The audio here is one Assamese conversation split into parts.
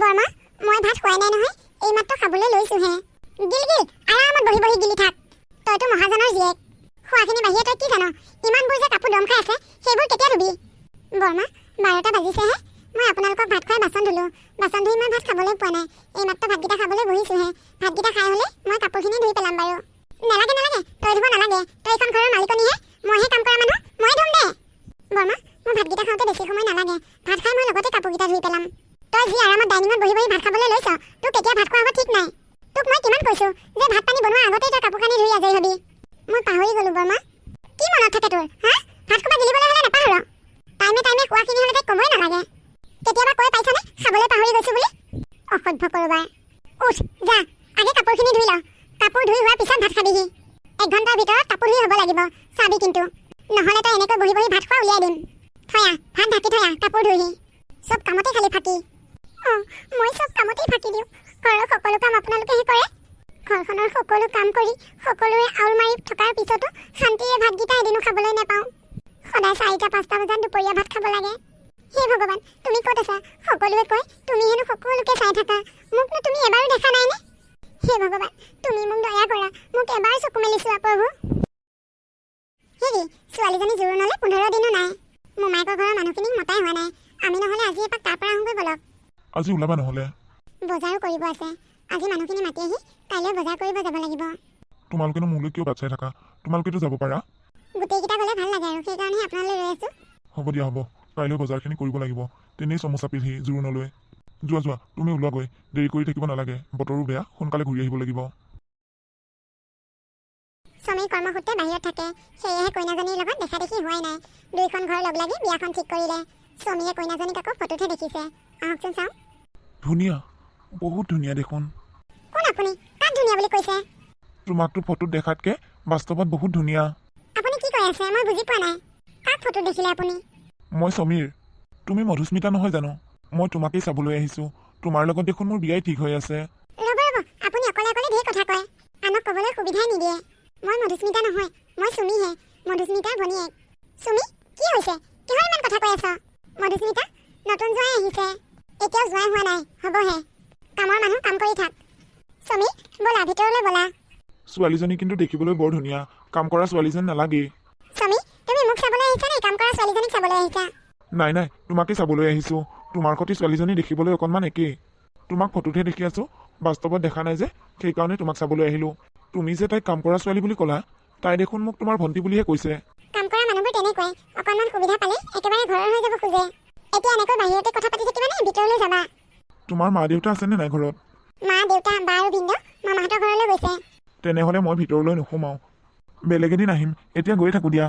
বৰমা মই ভাত খোৱাই নাই নহয়, এইমাত্ৰ খাবলৈ লৈছোহে। গিল গিল আৰামত বহি বহি গিলি থাক। তইতো মহাজনৰ জীয়েক, খোৱাখিনি বাহিৰে তই কি জান? ইমানবোৰ যে কাপোৰ দম খাই আছে সেইবোৰ কেতিয়া ধুবি? বৰমা 12টা বাজিছেহে, মই আপোনালোকক ভাত খুৱাই বাচন ধুলোঁ। বাচন ধুই মই ভাত খাবলৈ পোৱা নাই, এইমাত্ৰ ভাতকেইটা খাবলৈ বহিছোঁহে। ভাতকেইটা খাই হ'লে মই কাপোৰখিনি ধুই পেলাম বাৰু। নালাগে নালাগে, তই ধুব নালাগে, তই এইখন ঘৰৰ মালিকনীহে, মইহে কাম কৰা মানুহ, মই ধুম দে। বৰমা মোৰ ভাতকেইটা খাওঁতে বেছি সময় নালাগে, ভাত খাই মই লগতে কাপোৰকেইটা ধুই পেলাম। তই যি আৰামত ডাইনিঙত বহি বহি ভাত খাবলৈ লৈছ, তোক কেতিয়া ভাত খোৱা হ'ব ঠিক নাই। তোক মই কিমান কৈছোঁ যে ভাত পানী বনোৱাৰ আগতেই তই কাপোৰ কানি ধুই আজৰি হবি। মই পাহৰি গ'লোঁ বৰমা। কি মনত থাকে তোৰ, হা? ভাত খোপা গিলিবলৈ হ'লে নাপাহৰ। টাইমে টাইমে খোৱাখিনি হ'লে তাইক ক'বই নালাগে। কেতিয়াবা কৈ পাইছনে খাবলৈ পাহৰি গৈছোঁ বুলি? অসভ্য কৰোবাৰ। উঠ যা, আগে কাপোৰখিনি ধুই ল। কাপোৰ ধুই হোৱাৰ পিছত ভাত খাবিহি। 1 ঘণ্টাৰ ভিতৰত কাপোৰ ধুই হ'ব লাগিব, চাবি কিন্তু। নহ'লে তই এনেকৈ বহি বহি ভাত খোৱা উলিয়াই দিম। থয়া ভাত ঢাকি থয়া, কাপোৰ ধুইহি। চব কামতে খালি ফাঁকি। মই চব কামতেই ফাঁকি দিওঁ। ঘৰৰ সকলো কাম আপোনালোকেহে কৰে। ঘৰখনৰ সকলো কাম কৰি সকলোৰে আউল মাৰি থকাৰ পিছতো শান্তিৰে ভাতকেইটা এদিনো খাবলৈ নাপাওঁ। সদায় 4টা-5টা বজাত দুপৰীয়া ভাত খাব লাগে। হে ভগৱান, তুমি ক'ত আছা? সকলোৱে কয় তুমি হেনো সকলোকে চাই থাকা, মোকনো তুমি এবাৰো দেখা নাইনে? হে ভগৱান, তুমি মোক দয়া কৰা, মোক এবাৰ চকু মেলি চোৱা প্ৰভু। হেৰি, ছোৱালীজনী জোৰোণলৈ 15 দিনো নাই। মোমায়েকৰ ঘৰৰ মানুহখিনিক মতাই হোৱা নাই। আমি নহ'লে আজি এপাক তাৰ পৰা আহোঁগৈ বলক। আজি ওলাবা নহ'লে। বজাৰো কৰিব আছে। আজি মানুহখিনি মাতি আহি কাইলৈ বজাৰ কৰিব যাব লাগিব। তোমালোকেনো মোলৈ কিয় বাট চাই থাকা? তোমালোকেতো যাব পাৰা। গোটেইকেইটা গ'লে ভাল লাগে আৰু সেইকাৰণেহে আপোনালৈ ৰৈ আছোঁ। হ'ব দিয়া হ'ব, কাইলৈ বজাৰখিনি কৰিব লাগিব। তেনেই চমোচা পিন্ধি জোৰোণলৈ। যোৱা যোৱা, তুমি ওলোৱাগৈ, দেৰি কৰি থাকিব নালাগে, বতৰো বেয়া, সোনকালে ঘূৰি আহিব লাগিব। স্বামী কৰ্মসূত্ৰে বাহিৰত থাকে, সেয়েহে কইনাজনীৰ লগত দেখা দেখি হোৱাই নাই। 2খন ঘৰ লগ লাগি বিয়াখন ঠিক কৰিলে। স্বামীয়ে কইনাজনীক আকৌ ফটোতহে দেখিছে। আহকচোন চাওঁ। ধুনীয়া, বহুত ধুনীয়া দেখোন। কোন আপুনি? কাক ধুনীয়া বুলি কৈছে? তোমাকতো ফটোত দেখাতকৈ বাস্তৱত বহুত ধুনীয়া। আপুনি কি কৈ আছে? মই বুজি পোৱা নাই। কাক ফটোত দেখিলে আপুনি? মই সমীৰ। তুমি মধুস্মিতা নহয় জানো? মই তোমাকেই চাবলৈ আহিছোঁ। তোমাৰ লগত দেখোন মোৰ বিয়াই ঠিক হৈ আছে। ৰ'ব ৰ'ব, আপুনি অকলে অকলে ঢেৰ কথা কয়, আনক ক'বলৈ সুবিধাই নিদিয়ে। মই মধুস্মিতা নহয়, মই চুমিহে, মধুস্মিতাৰ ভনীয়েক। চুমি, কি হৈছে? কিহৰ ইমান কথা কৈ আছ? মধুস্মিতা, নতুন জোৱাই আহিছে। এতিয়াও জোৱাই হোৱা নাই, হ'বহে। কামৰ মানুহ কাম কৰি থাক। চুমি, ব'লা ভিতৰলৈ ব'লা। ছোৱালীজনী কিন্তু দেখিবলৈ বৰ ধুনীয়া, কাম কৰা ছোৱালী যেন নালাগেই। চুমি, তুমি মোক চাবলৈ আহিছা নে কাম কৰা ছোৱালীজনীক চাবলৈ আহিছা? নাই নাই, তোমাকেই চাবলৈ আহিছোঁ। তোমাৰ সৈতে ছোৱালীজনী দেখিবলৈ অকণমান একেই। তোমাক ফটোতহে দেখি আছোঁ, বাস্তৱত দেখা নাই যে, সেইকাৰণে তোমাক চাবলৈ আহিলোঁ। তুমি যে তাইক কাম কৰা ছোৱালী বুলি ক'লা, তাই দেখোন মোক তোমাৰ ভণ্টি বুলিহে কৈছে। কাম কৰা মানুহবোৰ তেনেকুৱাই, অকণমান সুবিধা পালে একেবাৰে ঘৰৰ হৈ যাব খোজে। এতিয়া এনেকৈ বাহিৰতে কথা পাতি থাকিবা নে ভিতৰলৈ যাবা? তোমাৰ মা দেউতা আছেনে নাই ঘৰত? মা দেউতা বা আৰু ভিনদেউ মামাহঁতৰ ঘৰলৈ গৈছে। তেনেহ'লে মই ভিতৰলৈ নোসোমাওঁ, বেলেগ এদিন আহিম। এতিয়া গৈ থাকোঁ দিয়া।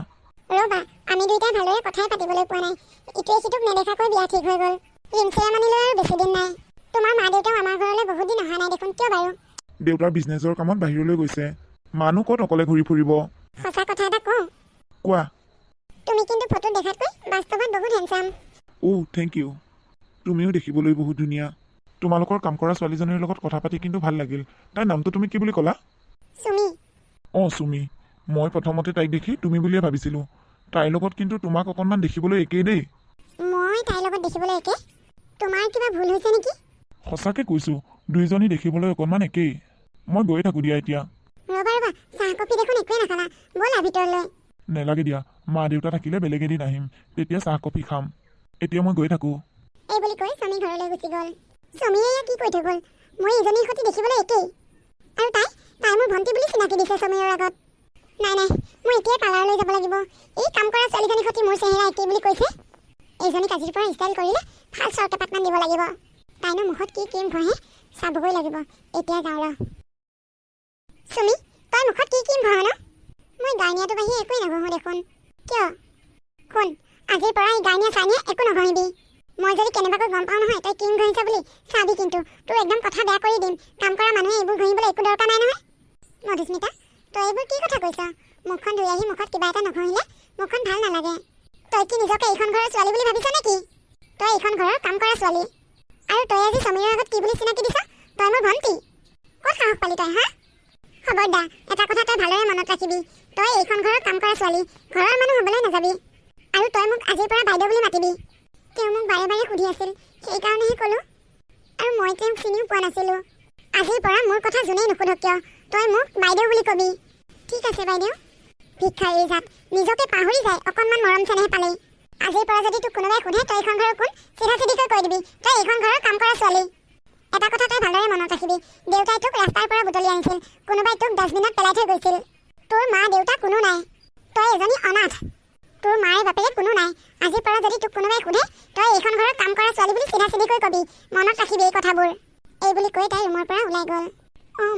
ৰ'বা, আমি দুয়োটাই ভালদৰে কথাই পাতিবলৈ পোৱা নাই। ইটোৱে সিটোক নেদেখাকৈ বিয়া ঠিক হৈ গ'ল। ৰিংচেৰেমনিলৈ আৰু বেছি দিন নাই। তোমাৰ মা দেউতাও আমাৰ ঘৰলৈ বহুত দিন অহা নাই দেখোন, কিয় বাৰু? দেউতাৰ বিজনেছৰ কামত বাহিৰলৈ গৈছে। মানুহ ক'ত অকলে ঘূৰি ফুৰিব? সঁচা কথা এটা কওঁ, কোৱা। তুমি কিন্তু ফটোত দেখাতকৈ বাস্তৱত বহুত হেণ্ডচাম। Thank U. তুমিও দেখিবলৈ বহুত ধুনীয়া। তোমালোকৰ কাম কৰা ছোৱালীজনীৰ লগত কথা পাতি কিন্তু ভাল লাগিল। তাইৰ নামটো তুমি কি বুলি ক'লা? চুমি। চুমি। মই প্ৰথমতে তাইক দেখি তুমি বুলিয়ে ভাবিছিলোঁ। তাইৰ লগত কিন্তু তোমাক অকণমান দেখিবলৈ একেই দেই। মই তাইৰ লগত দেখিবলৈ একে? তোমাৰ কিবা ভুল হৈছে নেকি? সঁচাকৈ কৈছোঁ, দুয়োজনী দেখিবলৈ অকণমান একেই। মই গৈ থাকোঁ দিয়া এতিয়া। ৰ'বা ৰ'বা, চাহ কফি দেখোন একোৱে নাখালা, ব'লা ভিতৰলৈ। নেলাগে দিয়া, মা দেউতা থাকিলে বেলেগ এদিন আহিম, তেতিয়া চাহ কফি খাম। এতিয়া মই গৈ থাকোঁ। এই বুলি কৈ স্বামী ঘৰলৈ গুচি গ'ল। স্বামীয়ে এয়া কি কৈ থৈ গ'ল? মই ইজনীৰ সৈতে দেখিবলৈ একেই, আৰু তাই মোৰ ভণ্টি বুলি চিনাকি দিছে স্বামীৰ আগত। নাই নাই, মই এতিয়াই পাৰ্লাৰলৈ যাব লাগিব। এই কাম কৰা ছোৱালীজনীৰ সৈতে মোৰ চেহেৰা একেই বুলি কৈছে। এইজনীক আজিৰ পৰা ষ্টাইল কৰিলে ভাল চৰ কেইপাতমান দিব লাগিব। তাইনো মুখত কি ক্ৰীম ঘঁহে চাবগৈ লাগিব। এতিয়া যাওঁ ৰ। চুমি, তই মুখত কি ক্ৰীম ঘঁহ ন? মই গাৰ্নিয়াৰটো বাহিৰে একোৱেই নঘঁহো দেখোন। কিয়? শুন, আজিৰ পৰা এই গাৰ্নিয়াৰ চাৰ্নিয়াৰ একো নঘঁহিবি। মই যদি কেনেবাকৈ গম পাওঁ নহয় তই ক্ৰীম ঘঁহিছ বুলি, চাবি কিন্তু তোৰ একদম কথা বেয়া কৰি দিম। কাম কৰা মানুহে এইবোৰ ঘঁহিবলৈ একো দৰকাৰ নাই নহয়। মধুস্মিতা, তই এইবোৰ কি কথা কৈছ? মুখখন ধুই আহি মুখত কিবা এটা নঘঁহিলে মুখখন ভাল নালাগে। তই কি নিজকে এইখন ঘৰৰ ছোৱালী বুলি ভাবিছ নেকি? তই এইখন ঘৰৰ কাম কৰা ছোৱালী, আৰু তই আজি সমীৰৰ আগত কি বুলি চিনাকি দিছ? তই মোৰ ভণ্টি। ক'ত সাহস পালি তই, হা? খবৰদাৰ, এটা কথা তই ভালদৰে মনত ৰাখিবি। তই এইখন ঘৰৰ কাম কৰা ছোৱালী, ঘৰৰ মানুহ হ'বলৈ নাযাবি। আৰু তই মোক আজিৰ পৰা বাইদেউ বুলি মাতিবি। তেওঁ মোক বাৰে বাৰে সুধি আছিল, সেইকাৰণেহে ক'লোঁ। আৰু মই তেওঁক চিনিও পোৱা নাছিলোঁ। আজিৰ পৰা মোৰ কথা যোনেই নুসুধক কিয় তই মোক বাইদেউ বুলি কবি। ঠিক আছে বাইদেউ। ভিক্ষাৰীৰ জাত নিজকে পাহৰি যায় অকণমান মৰম চেনেহ পালেই। আজিৰ পৰা যদি তোক কোনোবাই সোধে তই এইখন ঘৰৰ কোন, চিধা চিধিকৈ কৈ দিবি তই এইখন ঘৰৰ কাম কৰা ছোৱালী। এটা কথা তই ভালদৰে মনত ৰাখিবি, দেউতাই তোক ৰাস্তাৰ পৰা বুটলি আনিছিল, কোনোবাই তোক ডাষ্টবিনত পেলাই থৈ গৈছিল। তোৰ মা দেউতা কোনো নাই, তই এজনী অনাথ। তোৰ মাৰ বাপেৰে কোনো নাই। আজিৰ পৰা যদি তোক কোনোবাই সোধে তই এইখন ঘৰৰ কাম কৰা ছোৱালী বুলি চিধা চিধিকৈ কবি, মনত ৰাখিবি এই কথাবোৰ। এই বুলি কৈ তাই ৰুমৰ পৰা ওলাই গ'ল।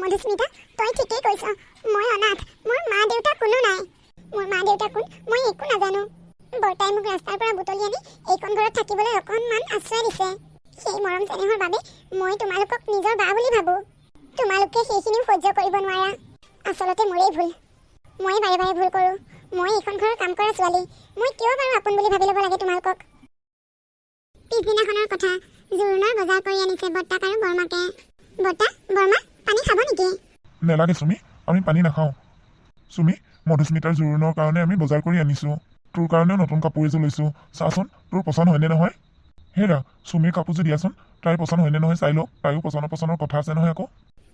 মধুস্মিতা, তই ঠিকেই কৈছ, মই অনাথ, মোৰ মা দেউতা কোনো নাই। মোৰ মা দেউতা কোন মই একো নাজানো। বৰ্তাই মোক ৰাস্তাৰ পৰা বুটলি আনি এইখন ঘৰত থাকিবলৈ অকণমান আশ্ৰয় দিছে। সেই মৰম চেনেহৰ বাবে মই তোমালোকক নিজৰ বা বুলি ভাবোঁ। তোমালোকে সেইখিনিও সহ্য কৰিব নোৱাৰা। আচলতে মোৰেই ভুল, মই বাৰে বাৰে ভুল কৰোঁ। মই এইখন ঘৰৰ কাম কৰা ছোৱালী, মই কিয় বাৰু আপোন বুলি ভাবি ল'ব লাগে তোমালোকক। পিছদিনাখনৰ কথা, জোৰোণৰ বজাৰ কৰি আনিছে বৰ্তাক আৰু বৰমাকে। বৰ্তা, বৰমা, পানী খাব নেকি? নেলাগে চুমি, আমি পানী নাখাওঁ। চুমি, মধুস্মিতাৰ জোৰোণৰ কাৰণে আমি বজাৰ কৰি আনিছোঁ। তোৰ কাৰণেও নতুন কাপোৰ এযোৰ লৈছোঁ। চাচোন তোৰ পচন্দ হয়নে নহয়। হেৰা, চুমিৰ কাপোৰযোৰ দিয়াচোন, তাইৰ পচন্দ হয়নে নহয় চাই লওক। তাইও পচন্দৰ কথা আছে নহয় আকৌ।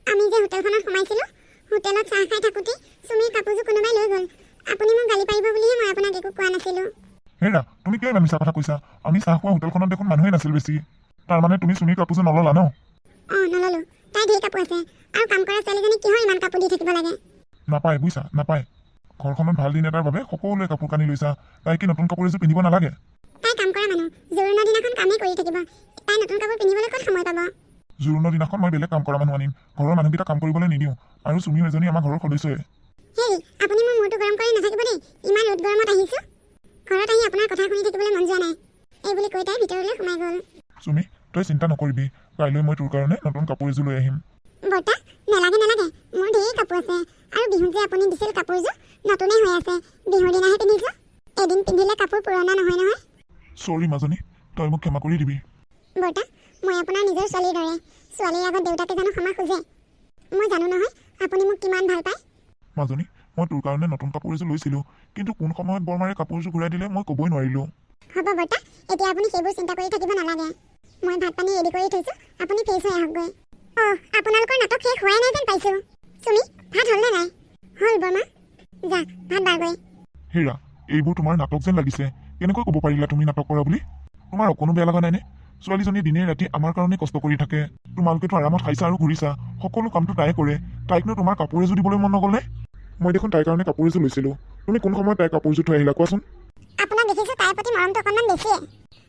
আমি যে হোটেলখনত সোমাইছিলোঁ, হোটেলত চাহ খাই থাকোঁতে চুমিৰ কাপোৰযোৰ কোনোবাই লৈ গ'ল। আপুনি মোক গালি পাৰিব বুলিহে মই আপোনাক একো কোৱা নাছিলোঁ। হেৰা, তুমি কিয় ইমান মিছা কথা কৈছা? আমি চাহ খোৱা হোটেলখনত দেখোন মানুহেই নাছিল বেছি। তাৰমানে তুমি চুমিৰ কাপোৰযোৰ নল'লা ন? নল'লোঁ। তাই ঢেৰ কাপোৰ আছে, আৰু কাম কৰা ছোৱালীজনী কিহৰ ইমান কাপোৰ দি থাকিব লাগে? নাপায় বুজিছা, নাপায়। ঘৰখনত ভাল দিন এটাৰ বাবে সকলোৱে কাপোৰ কানি লৈছা, তাই কি নতুন কাপোৰ এযোৰ পিন্ধিব নালাগে? তাই কাম কৰা মানুহ, জোৰোণৰ দিনাখন কামেই কৰি থাকিব। তাই নতুন কাপোৰ পিন্ধিবলৈ ক'ত সময় পাব? জোৰোণৰ দিনাখন মই বেলেগ কাম কৰা মানুহ আনিম, ঘৰৰ মানুহকেইটা কাম কৰিবলৈ নিদিওঁ। আৰু চুমিও এজনী আমাৰ ঘৰৰ সদস্যই। হেই, আপুনি মোৰ মূৰটো গৰম কৰি নাথাকিব দেই। ইমান ৰ'দ গৰমত আহিছোঁ, ঘৰত আহি আপোনাৰ কথা শুনি থাকিবলৈ মন যোৱা নাই। এই বুলি কৈ তাই ভিতৰলৈ সোমাই গ'ল। চুমি, তই চিন্তা নকৰিবি, কাইলৈ মই তোৰ কাৰণে নতুন কাপোৰ এযোৰ লৈ আহিম। বৰ্তা, নেলাগে নেলাগে, মোৰ ঢেৰ কাপোৰ আছে। আৰু বিহুত যে আপুনি দিছিল কাপোৰযোৰ নতুনেই হৈ আছে, বিহুৰ দিনাহে পিন্ধিছোঁ। এদিন পিন্ধিলে কাপোৰ পুৰণা নহয় নহয়। চৰি মাজনী, তই মোক ক্ষমা কৰি দিবি। বৰ্তা, মই আপোনাৰ নিজৰ ছোৱালীৰ দৰে। ছোৱালীৰ আগত দেউতাকে জানো ক্ষমা খোজে? মই জানো নহয় আপুনি মোক কিমান ভাল পায়। মাজনী, মই তোৰ কাৰণে নতুন কাপোৰ এযোৰ লৈছিলোঁ, কিন্তু কোন সময়ত বৰমাৰে কাপোৰযোৰ ঘূৰাই দিলে মই ক'বই নোৱাৰিলোঁ। হ'ব বৰ্তা, এতিয়া আপুনি সেইবোৰ চিন্তা কৰি থাকিব নালাগে। মই ভাত পানী ৰেডি কৰি থৈছোঁ, আপুনি ফ্ৰেছ হৈ আহকগৈ। আপোনালোকৰ নাটক শেষ হোৱাই নাই যেন পাইছোঁ। চুমি, ভাত হ'লনে নাই? হ'ল বৰমা, যা ভাত বাৰগৈ। হেৰা, এইবোৰ তোমাৰ নাটক যেন লাগিছে। কেনেকৈ ক'ব পাৰিলা তুমি নাটক কৰা বুলি? তোমাৰ অকণো বেয়া লগা নাইনে? ছোৱালীজনী দিনে ৰাতি আমাৰ কাৰণে কষ্ট কৰি থাকে। তোমালোকেতো আৰামত খাইছা আৰু ঘূৰিছা, সকলো কামটো তাই কৰে। তাইকনো তোমাৰ কাপোৰ এযোৰ দিবলৈ মন নগ'লনে? মই দেখোন তাইৰ কাৰণে কাপোৰ এযোৰ লৈছিলোঁ। তুমি কোন সময়ত তাইৰ কাপোৰযোৰ থৈ আহিলা কোৱাচোন? আপোনাক দেখিছোঁ তাইৰ প্ৰতি মৰমটো অকণমান বেছিয়ে।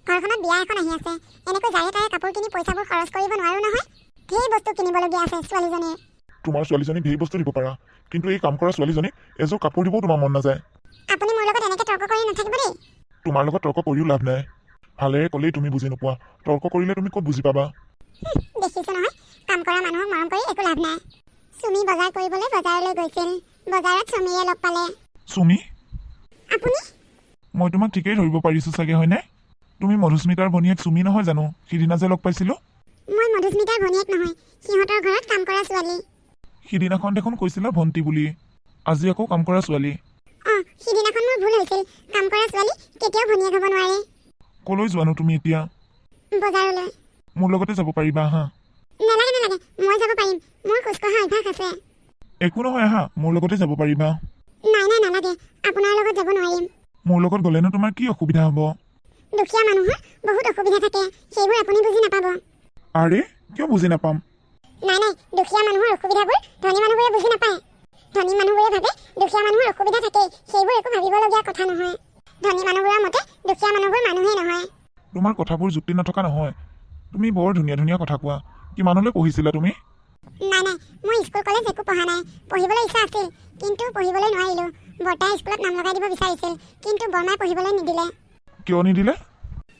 ঘৰখনত বিয়া এখন আহি আছে, এনেকৈ যাৰে তাৰে কাপোৰ কিনি পইচাবোৰ খৰচ কৰিব নোৱাৰো নহয়। ঢেৰ বস্তু কিনিবলগীয়া আছে ছোৱালীজনীৰ। তোমাৰ ছোৱালীজনীক ঢেৰ বস্তু দিব পাৰা, কিন্তু এই কাম কৰা ছোৱালীজনীক এযোৰ কাপোৰ দিবও তোমাৰ মন নাযায়। আপুনি মোৰ লগত এনেকৈ তৰ্ক কৰি নাথাকিব দেই। তোমাৰ লগত তৰ্ক কৰিও লাভ নাই। ভালেৰে ক'লেই তুমি বুজি নোপোৱা, তৰ্ক কৰিলে তুমি ক'ত বুজি পাবা? দেখিছোঁ নহয়, কাম কৰা মানুহক মৰম কৰি একো লাভ নাই। চুমি বজাৰ কৰিবলৈ বজাৰলৈ গৈছিল, বজাৰত চুমিয়ে লগ পালে। চুমি? আপুনি? মই তোমাক ঠিকেই ধৰিব পাৰিছোঁ চাগে, হয়নে? তুমি মধুস্মিতাৰ ভনীয়েক চুমি নহয় জানো, সিদিনা যে লগ পাইছিলোঁ? মই মধুস্মিতাৰ ভনীয়েক নহয়, সিহঁতৰ ঘৰত কাম কৰা ছোৱালী। সিদিনাখন দেখোন কৈছিলা ভণ্টি বুলি, আজি আকৌ কাম কৰা ছোৱালী। সিদিনাখন মোৰ ভুল হৈছিল। কাম কৰা ছোৱালী কেতিয়াও ভনীয়েক হ'ব নোৱাৰে। ক'লৈ যোৱানো তুমি এতিয়া? বজাৰলৈ। মোৰ লগতে যাব পাৰিবা আহা। নালাগে নালাগে, মই যাব পাৰিম, মোৰ খোজকঢ়া অভ্যাস আছে। একো নহয় আহা, মোৰ লগতে যাব পাৰিবা। নাই নাই নালাগে, আপোনাৰ লগত যাব নোৱাৰিম। মোৰ লগত গ'লেনো তোমাৰ কি অসুবিধা হ'ব? দুখীয়া মানুহৰ বহুত অসুবিধা থাকে, সেইবোৰ আপুনি বুজি নাপাব। আৰে, কিয় বুজি নাপাম? নাই নাই, দুখীয়া মানুহৰ অসুবিধাবোৰ ধনী মানুহবোৰে বুজি নাপায়। ধনী মানুহবোৰে ভাবে দুখীয়া মানুহৰ অসুবিধা থাকে, সেইবোৰ একো ভাবিবলগীয়া কথা নহয়। ধনী মানুহবোৰৰ মতে দুখীয়া মানুহবোৰ মানুহেই নহয়। তোমাৰ কথাবোৰ যুক্তি নথকা নহয়। তুমি বৰ ধুনীয়া ধুনীয়া কথা কোৱা। কিমানলৈ পঢ়িছিলা তুমি? নাই নাই, মই স্কুল কলেজ একো পঢ়া নাই। পঢ়িবলৈ ইচ্ছা আছিল, কিন্তু পঢ়িবলৈ নোৱাৰিলোঁ। বৰ্তাই স্কুলত নাম লগাই দিব বিচাৰিছিল, কিন্তু বৰমাই পঢ়িবলৈ নিদিলে। কিয় নিদিলে?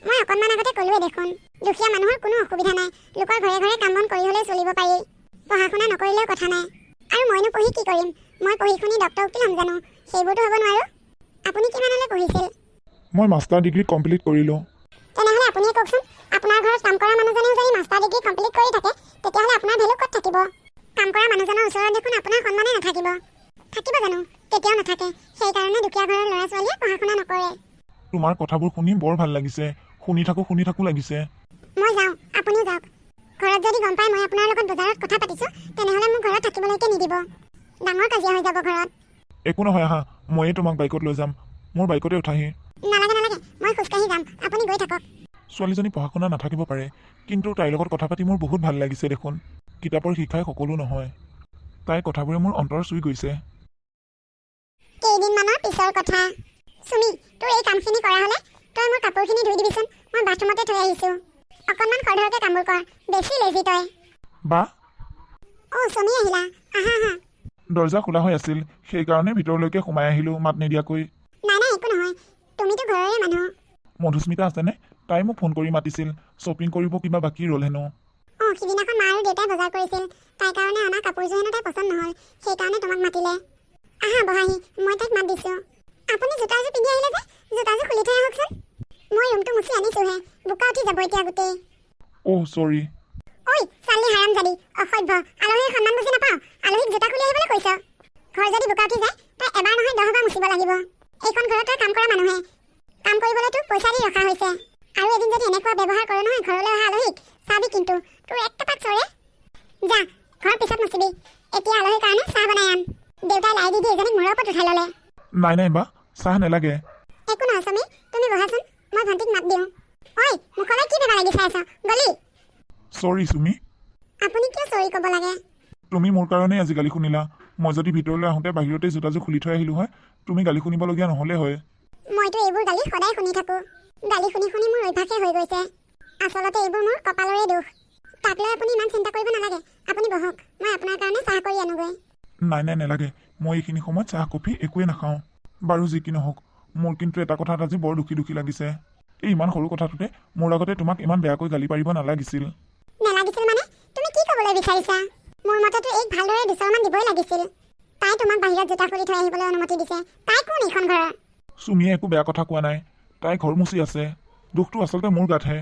মই অকণমান আগতে ক'লোৱে দেখোন, দুখীয়া মানুহৰ কোনো অসুবিধা নাই। লোকৰ ঘৰে ঘৰে কাম বন কৰি হ'লেও চলিব পাৰি। পঢ়া শুনা নকৰিলেও কথা নাই। আৰু মইনো পঢ়ি কি কৰিম? মই পঢ়ি শুনি ডক্টৰ উকিল হ'ম জানো? সেইবোৰতো হ'ব নোৱাৰোঁ। আপুনি কিমানলৈ পঢ়িছিল? মই মাষ্টাৰ ডিগ্ৰী কমপ্লিট কৰিলোঁ। তেনেহ'লে আপুনিয়ে কওকচোন, আপোনাৰ ঘৰত কাম কৰা মানুহজনেও যদি মাষ্টাৰ ডিগ্ৰী কমপ্লিট কৰি থাকে, তেতিয়াহ'লে আপোনাৰ ভেলু ক'ত থাকিব? কাম কৰা মানুহজনৰ ওচৰত দেখোন আপোনাৰ সন্মানেই নাথাকিব। থাকিব জানো? কেতিয়াও নাথাকে। সেইকাৰণে দুখীয়া ঘৰৰ ল'ৰা ছোৱালীয়ে পঢ়া শুনা নকৰে। তোমাৰ কথাবোৰ শুনি বৰ ভাল লাগিছে। শুনি থাকো লাগিছে। মই যাওঁ, আপুনিও যাওক। ঘৰত যদি গম পাই মই আপোনাৰ লগত বজাৰত কথা পাতিছোঁ তেনেহ'লে মোক ঘৰত থাকিবলৈকে নিদিব। ডাঙৰ কাজিয়া হৈ যাব ঘৰত। একো নহয়, আহা, ময়ে তোমাক বাইকত লৈ যাম। মোৰ বাইকতে উঠাহি। নালাগে নালাগে, মই খোজকাঢ়ি যাম, আপুনি গৈ থাকক। ছোৱালীজনী পঢ়া শুনা নাথাকিব পাৰে, কিন্তু তাইৰ লগত কথা পাতি মোৰ বহুত ভাল লাগিছে দেখোন। কিতাপৰ শিক্ষাই সকলো নহয়। তাইৰ কথাবোৰে মোৰ অন্তৰ চুই গৈছে। কেইদিনমানৰ পিছৰ কথা। চুমি, তোৰ এই কামখিনি কৰা হ'লে তই মোৰ কাপোৰখিনি ধুই দিবিচোন। মই বাথৰুমতে থৈ আহিছোঁ। অকণমান খৰধৰকৈ কামবোৰ কৰ, বেছি লেজি তই। বা, চুমি আহিলা, আহা আহা। দৰ্জা খোলা হৈ আছিল, সেইকাৰণে ভিতৰলৈকে সোমাই আহিলোঁ মাত নিদিয়াকৈ। নাই নাই, একো নহয়, তুমিতো ঘৰৰে মানুহ। মধুস্মিতা আছেনে? তাই মোক ফোন কৰি মাতিছিল, শ্বপিং কৰিব কিবা বাকী ৰ'ল হেনো। সিদিনাখন মা আৰু দেউতাই বজাৰ কৰিছিল, তাইৰ কাৰণে অনা কাপোৰযোৰ হেনো তাই পচন্দ নহ'ল, সেইকাৰণে তোমাক মাতিলে। আহা বহাহি, মই তাইক মাত দিছোঁ। আপুনি জোতাযোৰ পিন্ধি আহিলে যে, জোতাযোৰ খুলি থৈ আহকচোন। মই ৰুমটো মুচি আনিছোঁহে, বোকা উঠি যাব এতিয়া গোটেই। চৰি। ঐ ছোৱালী হাৰামজাদী, অসভ্য, আলহীৰ সন্মান বুজি নাপাওঁ। আলহীক জোতা খুলি আহিবলৈ কৈছ। ঘৰ যদি বোকা উঠি যায় তই এবাৰ নহয় 10 বাৰ মুচিব লাগিব। এইখন ঘৰত তই কাম কৰা মানুহে, কাম কৰিবলৈ তোক পইচা দি ৰখা হৈছে। আৰু এদিন যদি এনেকুৱা ব্যৱহাৰ কৰে নহয় ঘৰলৈ অহা আলহীক, চাবি কিন্তু তোৰ এক টেপাত চৰে। যা, ঘৰ পিছত মুচিবি। এতিয়া আলহীৰ কাৰণে চাহ বনাই আন। দেউতাই লাই দি এজনীক মূৰৰ ওপৰত উঠাই ল'লে। নাই বা, চাহ নালাগে। একো নহয় চমি, তুমি বহাচোন, মই ভণ্টিক মাত দিওঁ। ঐ, মুখলৈ কি বেবা লাগি চাই আছ, গলি? চৰি চুমি। আপুনি কিয় চৰি ক'ব লাগে? তুমি মোৰ কাৰণেই আজি গালি শুনিলা। মই যদি ভিতৰলৈ আহোঁতে বাহিৰতে জোতাযোৰ খুলি থৈ আহিলোঁ হয়, তুমি গালি শুনিবলগীয়া নহ'লে হয়। মইতো এইবোৰ গালি সদায় শুনি থাকোঁ। গালি শুনি শুনি মোৰ অভ্যাসেই হৈ গৈছে। আচলতে এইবোৰ মোৰ কপালৰে দোষ। তাক লৈ আপুনি ইমান চিন্তা কৰিব নালাগে। আপুনি বহক, মই আপোনাৰ কাৰণে চাহ কৰি আনোগৈ। নাই নালাগে, মই এইখিনি সময়ত চাহ কফি একোৱেই নাখাওঁ। বাৰু যি কি নহওক, মোৰ কিন্তু এটা কথাত আজি বৰ দুখী লাগিছে। এই ইমান সৰু কথাটোতে মোৰ আগতে তোমাক ইমান বেয়াকৈ গালি পাৰিব নালাগিছিল। নালাগিছিল মানে? তুমি কি ক'বলৈ বিচাৰিছা? মোৰ মতেতো এইক ভালদৰে দুচৰমান দিবই লাগিছিল। তাই তোমাক বাহিৰত জোতা খুলি থৈ আহিবলৈ অনুমতি দিছে। তাই কোন এইখন ঘৰৰ? চুমিয়ে একো বেয়া কথা কোৱা নাই। তাই ঘৰ মুচি আছে। দুখটো আচলতে মোৰ গাতহে।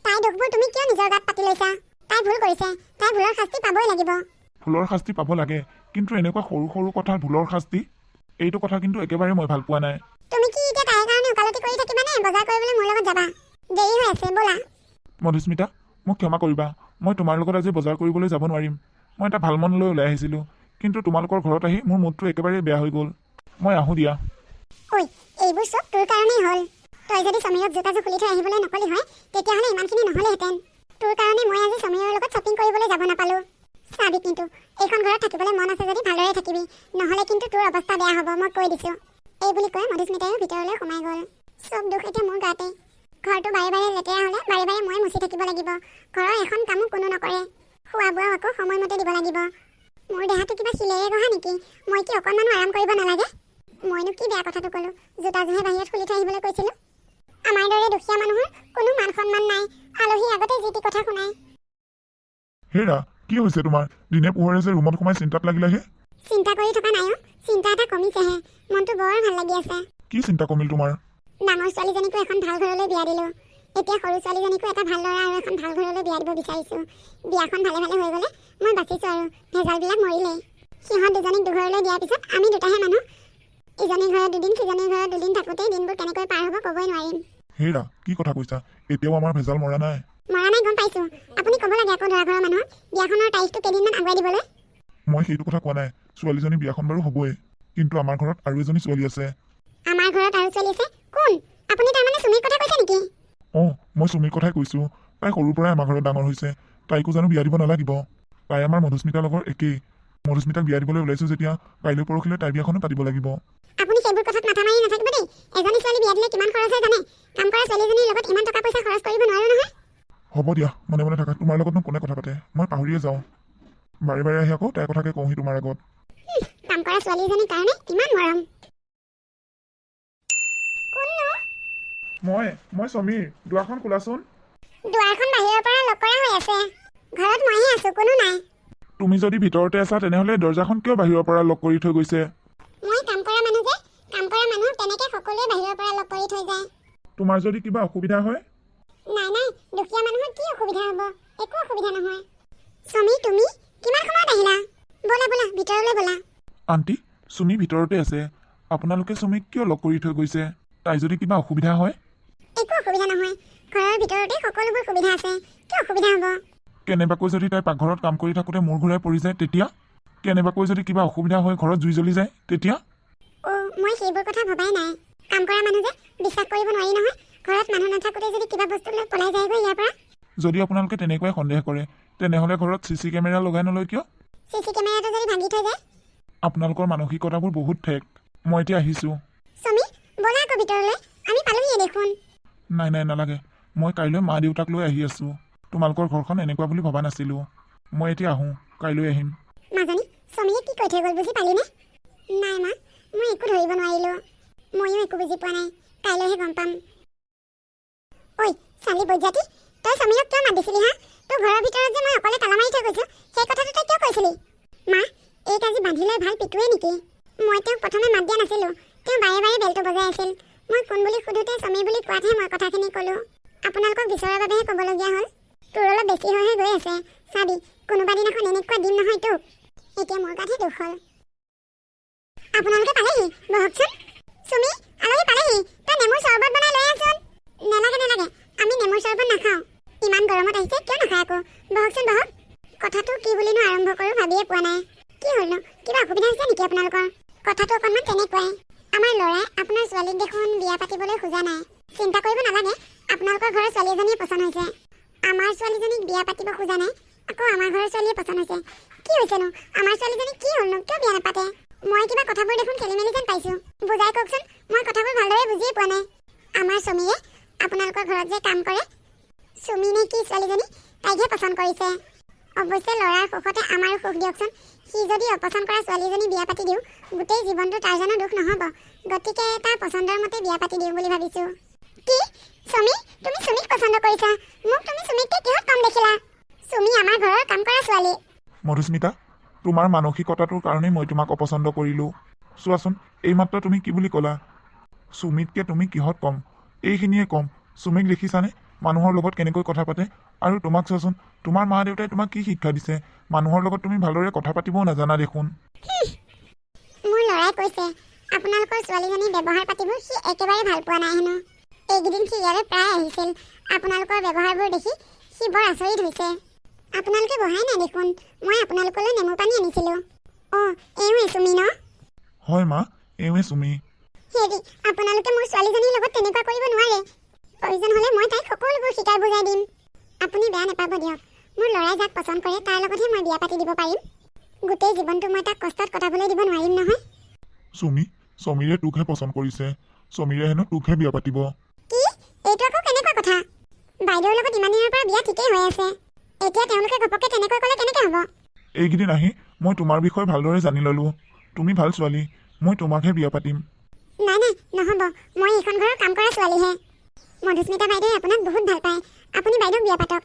তাই দুখবোৰ তুমি কিয় নিজৰ গাত পাতি লৈছা? তাই ভুল কৰিছে, তাই ভুলৰ শাস্তি পাবই লাগিব। ভুলৰ শাস্তি পাব লাগে, কিন্তু এনেকুৱা সৰু সৰু কথাত ভুলৰ শাস্তি, এইটো কথা কিন্তু একেবাৰে মই ভাল পোৱা নাই। তুমি কি এতিয়া তাইৰ কাৰণে ওকালতি কৰি থাকিবানে বজাৰ কৰিবলৈ মোৰ লগত যাবা? দেৰি হৈ আছে, ব'লা। মধুস্মিতা, মোক ক্ষমা কৰিবা। মই তোমাৰ লগত আজি বজাৰ কৰিবলৈ যাব নোৱাৰিম। মই এটা ভাল মন লৈ ওলাই আহিছিলোঁ, কিন্তু তোমালোকৰ ঘৰত আহি মোৰ মুডটো একেবাৰে বেয়া হৈ গ'ল। মই আহোঁ দিয়া। ঐ, এইবোৰ চব তোৰ কাৰণেই হ'ল। তই যদি সমীৰক জোতাযোৰ খুলি থৈ আহিবলৈ নকলি হয়, তেতিয়াহ'লে ইমানখিনি নহ'লেহেঁতেন। তোৰ কাৰণে মই আজি সমীৰৰ লগত শ্বপিং কৰিবলৈ যাব নাপালোঁ। চাবি কিন্তু, এইখন ঘৰত থাকিবলৈ মন আছে যদি ভালদৰে থাকিবি, নহ'লে কিন্তু তোৰ অৱস্থা বেয়া হ'ব, মই কৈ দিছোঁ। এই বুলি কৈ মধুস্মিতাইও ভিতৰলৈ সোমাই গ'ল। চব দুখ এতিয়া মোৰ গাতে। ঘৰটো বাৰে বাৰে লেতেৰা হ'লে বাৰে বাৰে মই মুচি থাকিব লাগিব। ঘৰৰ এখন কামো কোনো নকৰে। খোৱা বোৱাও আকৌ সময়মতে দিব লাগিব। মোৰ দেহাটো কিবা শিলেৰে গঢ়া নেকি? মই কি অকণমানো আৰাম কৰিব নালাগে? মইনো কি বেয়া কথাটো ক'লোঁ? জোতাযোৰহে বাহিৰত খুলি থৈ আহিবলৈ কৈছিলোঁ। আমাৰ দৰে দুখীয়া মানুহৰ কোনো মান সন্মান নাই। আলহী আগতে যি টি কথা শুনায়। হেৰা, কি হৈছে তোমাৰ? দিনে পোহৰে যে ৰুমত সোমাই চিন্তাত লাগিলাহে? চিন্তা কৰি থকা নাই অ', চিন্তা এটা কমিছেহে। মনটো বৰ ভাল লাগি আছে। কি চিন্তা কমিল তোমাৰ? ডাঙৰ ছোৱালীজনীকো এখন ভাল ঘৰলৈ বিয়া দিলোঁ। এতিয়া সৰু ছোৱালীজনীকো এটা ভাল ল'ৰা আৰু এখন ভাল ঘৰলৈ বিয়া দিব বিচাৰিছোঁ। বিয়াখন ভালে ভালে হৈ গ'লে মই বাচিছোঁ আৰু, ভেজালবিলাক মৰিলেই। সিহঁত দুজনীক দুঘৰলৈ দিয়াৰ পিছত আমি দুটাহে মানুহ। ইজনী ঘৰত দুদিন, সিজনী ঘৰত দুদিন থাকোঁতেই দিনবোৰ কেনেকৈ পাৰ হ'ব ক'বই নোৱাৰিম। হেৰা, কি কথা কৈছা? এতিয়াও আমাৰ ভেজাল মৰা নাই। মৰা নাই গম পাইছোঁ। আপুনি ক'ব লাগে আকৌ দৰা ঘৰৰ মানুহক বিয়াখনৰ তাৰিখটো কেইদিনমান আগুৱাই দিবলৈ। মই সেইটো কথা কোৱা নাই। ছোৱালীজনী বিয়াখন বাৰু হ'বই, কিন্তু আমাৰ ঘৰত আৰু এজনী ছোৱালী আছে। আমাৰ ঘৰত আৰু ছোৱালী আছে? কোন? আপুনি তাৰমানে চুমিৰ কথা কৈছে নেকি? মই চুমিৰ কথাই কৈছোঁ। তাই সৰুৰ পৰাই আমাৰ ঘৰত ডাঙৰ হৈছে। তাইকো জানো বিয়া দিব নালাগিব? তাই আমাৰ মধুস্মিতাৰ লগৰ একেই। মধুস্মিতাক বিয়া দিবলৈ ওলাইছোঁ যেতিয়া কাইলৈ পৰহিলৈ তাইৰ বিয়াখনো পাতিব লাগিব। আপুনি সেইবোৰ কথাত মাথা মাৰি নাথাকিব দেই। এজনী ছোৱালী বিয়া দিলে কিমান খৰচ হয় জানে? কাম কৰা ছোৱালীজনীৰ লগত ইমান টকা পইচা খৰচ কৰিব নোৱাৰো নহয়। হ'ব দিয়া, মনে মনে থাকা। তোমাৰ লগতনো কোনে কথা পাতে? মই পাহৰিয়ে যাওঁ। বাৰে বাৰে আহি আকৌ তাইৰ কথাকে কওঁহি তোমাৰ আগত। কাম কৰা ছোৱালীজনীৰ কাৰণে ইমান মৰম। কোননো? মই সমীৰ। দুৱাৰখন খোলাচোন। দুৱাৰখন বাহিৰৰ পৰা লক কৰা হৈ আছে। ঘৰত মইহে আছোঁ, কোনো নাই। তুমি যদি ভিতৰতে আছা তেনেহ'লে দৰ্জাখন কিয় বাহিৰৰ পৰা লক কৰি থৈ গৈছে? মই কাম কৰা মানুহ যে, কাম কৰা মানুহ তেনেকৈ সকলোৱে বাহিৰৰ পৰা লক কৰি থৈ যায়। তোমাৰ যদি কিবা অসুবিধা হয়? নাই, দুখীয়া মানুহৰ কি অসুবিধা হ'ব? একো অসুবিধা নহয়। চমি, তুমি কিমান সময়ত আহিলা? ব'লা ভিতৰলৈ ব'লা। আণ্টি, চুমি ভিতৰতে আছে। আপোনালোকে চুমিক কিয় লক কৰি থৈ গৈছে? তাই যদি কিবা অসুবিধা হয়? একো অসুবিধা নহয়। ঘৰৰ ভিতৰতে সকলোবোৰ সুবিধা আছে। কি অসুবিধা হ'ব? কেনেবাকৈ যদি তাই পাকঘৰত কাম কৰি থাকোঁতে মূৰ ঘূৰাই পৰি যায় তেতিয়া? কেনেবাকৈ যদি কিবা অসুবিধা হৈ ঘৰত জুই জ্বলি যায় তেতিয়া? মই সেইবোৰ কথা ভবাই নাই। কাম কৰা মানুহ যে বিশ্বাস কৰিব নোৱাৰি নহয়। ঘৰত মানুহ নাথাকোঁতে যদি কিবা বস্তু লৈ পলাই যায়গৈ ইয়াৰ পৰা। যদি আপোনালোকে তেনেকুৱাই সন্দেহ কৰে তেনেহ'লে ঘৰত চিচি কেমেৰা লগাই নলয় কিয়? চিচি কেমেৰাটো যদি ভাঙি থৈ যায়? আপোনালোকৰ মানসিকতাবোৰ বহুত ঠেক। মই এতিয়া আহিছোঁ। চমি, ব'লা আকৌ ভিতৰলৈ। আমি পালোহিয়ে দেখোন। নাই নালাগে। মই কাইলৈ মা দেউতাক লৈ আহি আছোঁ। তোমালোকৰ ঘৰখন এনেকুৱা বুলি ভবা নাছিলোঁ। মই এতিয়া আহোঁ, কাইলৈ আহিম। মাজনী, চমিয়ে কি কৈ থৈ গ'ল বুজি পালিনে? নাই মা, মই একো ধৰিব নোৱাৰিলোঁ। ময়ো একো বুজি পোৱা নাই। কাইলৈহে গম পাম। ঐ চালি বৈজাতি, তই চমিৰক কিয় মাত দিছিলি হা? তোৰ ঘৰৰ ভিতৰত যে মই অকলে তালা মাৰি থৈ গৈছোঁ, সেই কথাটো তই কিয় কৈছিলি? মা, এইক আজি বান্ধি লৈ ভাল পিটুৱে নেকি? মই তেওঁক প্ৰথমে মাত দিয়া নাছিলোঁ। তেওঁ বাৰে বাৰে বেলটো বজাই আছিল। মই কোন বুলি সোধোতে চমি বুলি কোৱাতহে মই কথাখিনি ক'লোঁ। আপোনালোকক বিচৰাৰ বাবেহে ক'বলগীয়া হ'ল। তোৰ অলপ বেছি হৈহে গৈ আছে। চাবি, কোনোবা দিনাখন এনেকুৱা দিম নহয় তোক। এতিয়া মোৰ গাতহে দুখ হ'ল। আপোনালোকে পালেহি, বহকচোন। চুমি, আলহী পালেহি। তই নেমুৰ চৰবত বনাই লৈ আহচোন। নালাগে, আমি নেমুৰ চৰবত নাখাওঁ। ইমান গৰমত আহিছে, কিয় নাখায় আকৌ? বহকচোন বহক। কথাটো কি বুলিনো আৰম্ভ কৰোঁ ভাবিয়ে পোৱা নাই। কি হ'লনো? কিবা অসুবিধা হৈছে নেকি আপোনালোকৰ? কথাটো অকণমান তেনেকুৱাই। আমাৰ ল'ৰাই আপোনাৰ ছোৱালীক দেখোন বিয়া পাতিবলৈ খোজা নাই। চিন্তা কৰিব নালাগে, আপোনালোকৰ ঘৰৰ ছোৱালী এজনীয়ে পচন্দ হৈছে। আমাৰ ছোৱালীজনীক বিয়া পাতিব খোজা নাই, আকৌ আমাৰ ঘৰৰ ছোৱালীয়ে পচন্দ হৈছে। কি হৈছেনো? আমাৰ ছোৱালীজনী কি হ'লনো? কিয় বিয়া নাপাতে? মই কিবা কথাবোৰ দেখোন খেলি মেলি যেন পাইছোঁ। বুজাই কওকচোন, মই কথাবোৰ ভালদৰে বুজিয়ে পোৱা নাই। আমাৰ চমীয়ে আপোনালোকৰ ঘৰত যে কাম কৰে, চুমি নে কি ছোৱালীজনী, তাইকহে পচন্দ কৰিছে। অৱশ্যে ল'ৰাৰ সুখতে আমাৰো সুখ দিয়কচোন। সি যদি অপচন্দ কৰা ছোৱালীজনী বিয়া পাতি দিওঁ, গোটেই জীৱনটো তাৰ জানো দুখ নহ'ব? গতিকে তাৰ পচন্দৰ মতে বিয়া পাতি দিওঁ বুলি ভাবিছোঁ। কি? চমি, তুমি চুমিক পচন্দ কৰিছা? মোক তুমি চুমিতকৈ কিহত কম দেখিলা? চুমি আমাৰ ঘৰৰ কাম কৰা ছোৱালী। মধুস্মিতা, তোমাৰ মানসিকতাটোৰ কাৰণেই মই তোমাক অপচন্দ কৰিলোঁ। চোৱাচোন, এইমাত্ৰ তুমি কি বুলি ক'লা? চুমিতকৈ তুমি কিহত কম? এইখিনিয়ে কম। চুমিক দেখিছানে মানুহৰ লগত কেনেকৈ কথা পাতে? আৰু তোমাক চোৱাচোন, তোমাৰ মা দেউতাই তোমাক কি শিক্ষা দিছে? মানুহৰ লগত তুমি ভালদৰে কথা পাতিবও নাজানা দেখোন। মোৰ ল'ৰাই কৈছে আপোনালোকৰ ছোৱালীজনীৰ ব্যৱহাৰ পাতিবোৰ সি একেবাৰে ভাল পোৱা নাই হেনো। এইকেইদিন সি ইয়ালৈ প্ৰায় আহিছিল। আপোনালোকৰ ব্যৱহাৰবোৰ দেখি সি বৰ আচৰিত হৈছে। আপোনালোকে বহাই নাই দেখোন। মই আপোনালোকলৈ নেমু পানী আনিছিলোঁ। এওঁৱে চুমি ন? হয় মা, এওঁৱে চুমি। হেৰি, আপোনালোকে মোৰ ছোৱালীজনীৰ লগত তেনেকুৱা কৰিব নোৱাৰে। প্ৰয়োজন হ'লে মই তাইক সকলোবোৰ শিকাই বুজাই দিম। আপুনি বেয়া নাপাব দিয়ক। মোৰ ল'ৰাই যাক পচন্দ কৰে তাৰ লগতহে মই বিয়া পাতি দিব পাৰিম। গোটেই জীৱনটো মই তাক কষ্টত কটাবলৈ দিব নোৱাৰিম নহয়। চমীৰে তোকহে পচন্দ কৰিছে। চমীৰে হেনো তোকহে বিয়া পাতিব। কি? এইটো আকৌ কেনেকুৱা কথা? বাইদেউৰ লগত ইমান দিনৰ পৰা বিয়া ঠিকেই হৈ আছে। এতিয়া তেওঁলোকে ঘপককৈ তেনেকৈ ক'লে কেনেকৈ হ'ব? এইকেইদিন আহি মই তোমাৰ বিষয়ে ভালদৰে জানি ল'লোঁ। তুমি ভাল ছোৱালী, মই তোমাকহে বিয়া পাতিম। নাই নহ'ব। মই এইখন ঘৰৰ কাম কৰা ছোৱালীহে। মধুস্মিতা বাইদেৱে আপোনাক বহুত ভাল পায়। আপুনি বাইদেউক বিয়া পাতক।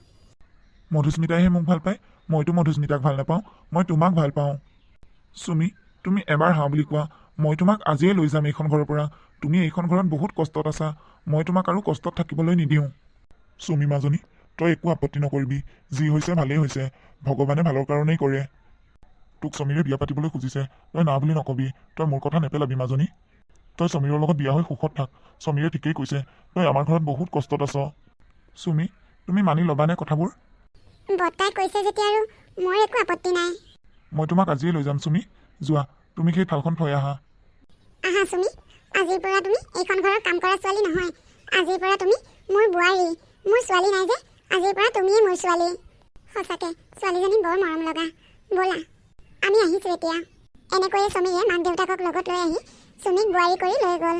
মধুস্মিতাইহে মোক ভাল পায়? মইতো মধুস্মিতাক ভাল নাপাওঁ, মই তোমাক ভাল পাওঁ। চুমি, তুমি এবাৰ হাঁ বুলি কোৱা, মই তোমাক আজিয়ে লৈ যাম এইখন ঘৰৰ পৰা। তুমি এইখন ঘৰত বহুত কষ্টত আছা, মই তোমাক আৰু কষ্টত থাকিবলৈ নিদিওঁ। চুমি মাজনী, তই একো আপত্তি নকৰিবি। যি হৈছে ভালেই হৈছে, ভগৱানে ভালৰ কাৰণেই কৰে। তোক চমীৰে বিয়া পাতিবলৈ খুজিছে, তই না বুলি নকবি। তই মোৰ কথা নেপেলাবি মাজনী। তই চমীৰৰ লগত বিয়া হৈ সুখত থাক। চমীৰে ঠিকেই কৈছে, তই আমাৰ ঘৰত বহুত কষ্টত আছ। চুমি, তুমি মানি ল'বানে কথাবোৰ? বৰ্তাই কৈছে যেতিয়া আৰু মোৰ একো আপত্তি নাই। মই তোমাক আজিয়ে লৈ যাম চুমি। যোৱা, তুমি সেই থালখন থৈ আহা। আহা চুমি, আজিৰ পৰা তুমি এইখন ঘৰৰ কাম কৰা ছোৱালী নহয়। আজিৰ পৰা তুমি মোৰ বোৱাৰী। মোৰ ছোৱালী নাই যে, আজিৰ পৰা তুমিয়ে মোৰ ছোৱালী। সঁচাকে ছোৱালীজনী বৰ মৰম লগা। ব'লা, আমি আহিছোঁ এতিয়া। এনেকৈয়ে চমীয়ে মাক দেউতাকক লগত লৈ আহি চুমিক বোৱাৰী কৰি লৈ গ'ল।